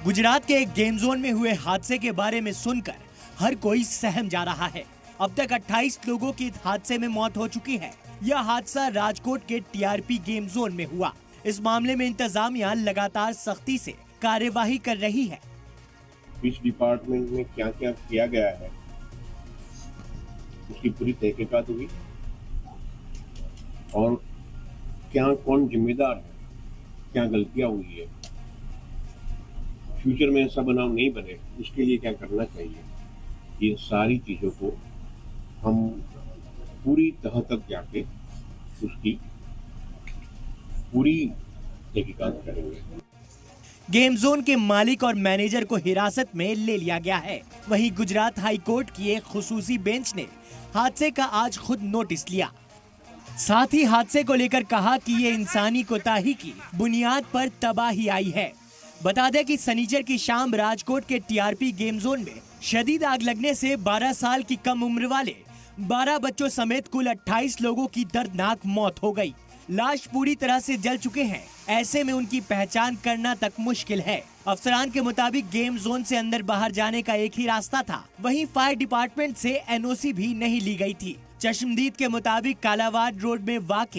गुजरात के एक game zone में हुए हादसे के बारे में सुनकर हर कोई सहम जा रहा है। अब तक 28 लोगों की इस हादसे में मौत हो चुकी है। यह हादसा राजकोट के टीआरपी गेम जोन में हुआ। इस मामले में इंतजामिया लगातार सख्ती से कार्यवाही कर रही है। इस डिपार्टमेंट में क्या क्या किया गया है उसकी पूरी तहकीकात हुई और क्या कौन जिम्मेदार है, क्या गलतियां हुई है, फ्यूचर में ऐसा बनाव नहीं बने उसके लिए क्या करना चाहिए, ये सारी चीजों को हम पूरी तह तक जाके उसकी पूरी तहकीकात करेंगे। गेम जोन के मालिक और मैनेजर को हिरासत में ले लिया गया है। वहीं गुजरात हाई कोर्ट की एक खुसूसी बेंच ने हादसे का आज खुद नोटिस लिया। साथ ही हादसे को लेकर कहा कि ये इंसानी कोताही की बुनियाद पर तबाही आई है। बता दें कि शनिचर की शाम राजकोट के टीआरपी गेम जोन में शदीद आग लगने से 12 साल की कम उम्र वाले 12 बच्चों समेत कुल 28 लोगों की दर्दनाक मौत हो गई। लाश पूरी तरह से जल चुके हैं। ऐसे में उनकी पहचान करना तक मुश्किल है। अफसरान के मुताबिक गेम जोन से अंदर बाहर जाने का एक ही रास्ता था। वहीं फायर डिपार्टमेंट से एनओसी भी नहीं ली गई थी। चश्मदीद के मुताबिक कालावाड़ रोड में वाक़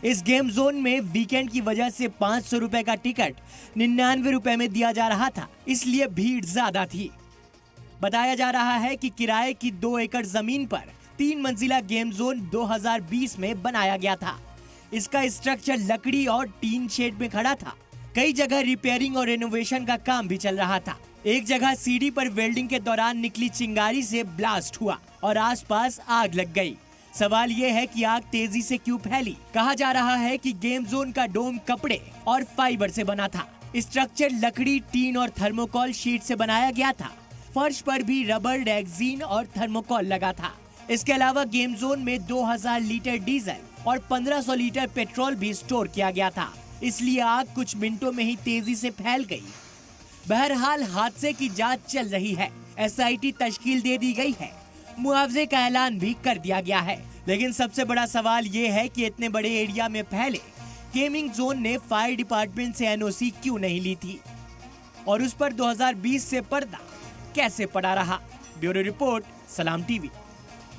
इस गेम जोन में वीकेंड की वजह से 500 रुपए का टिकट 99 रुपए में दिया जा रहा था, इसलिए भीड़ ज्यादा थी। बताया जा रहा है कि किराए की 2 एकड़ जमीन पर 3 मंजिला गेम जोन 2020 में बनाया गया था। इसका स्ट्रक्चर लकड़ी और टीन शेड में खड़ा था। कई जगह रिपेयरिंग और रेनोवेशन का काम भी चल रहा था। एक जगह सीढ़ी पर वेल्डिंग के दौरान निकली चिंगारी से ब्लास्ट हुआ और आसपास आग लग गई। सवाल ये है कि आग तेजी से क्यों फैली। कहा जा रहा है कि गेम जोन का डोम कपड़े और फाइबर से बना था। स्ट्रक्चर लकड़ी, टीन और थर्मोकोल शीट से बनाया गया था। फर्श पर भी रबर, रेक्सीन और थर्मोकोल लगा था। इसके अलावा गेम जोन में 2000 लीटर डीजल और 1500 लीटर पेट्रोल भी स्टोर किया गया था, इसलिए आग कुछ मिनटों में ही तेजी से फैल गई। बहरहाल हादसे की जांच चल रही है। एसआईटी तश्कील दे दी गई है। मुआवजे का ऐलान भी कर दिया गया है। लेकिन सबसे बड़ा सवाल ये है कि इतने बड़े एरिया में फैले गेमिंग जोन ने फायर डिपार्टमेंट से एनओसी क्यों नहीं ली थी और उस पर 2020 से पर्दा कैसे पड़ा रहा। ब्यूरो रिपोर्ट, सलाम टीवी।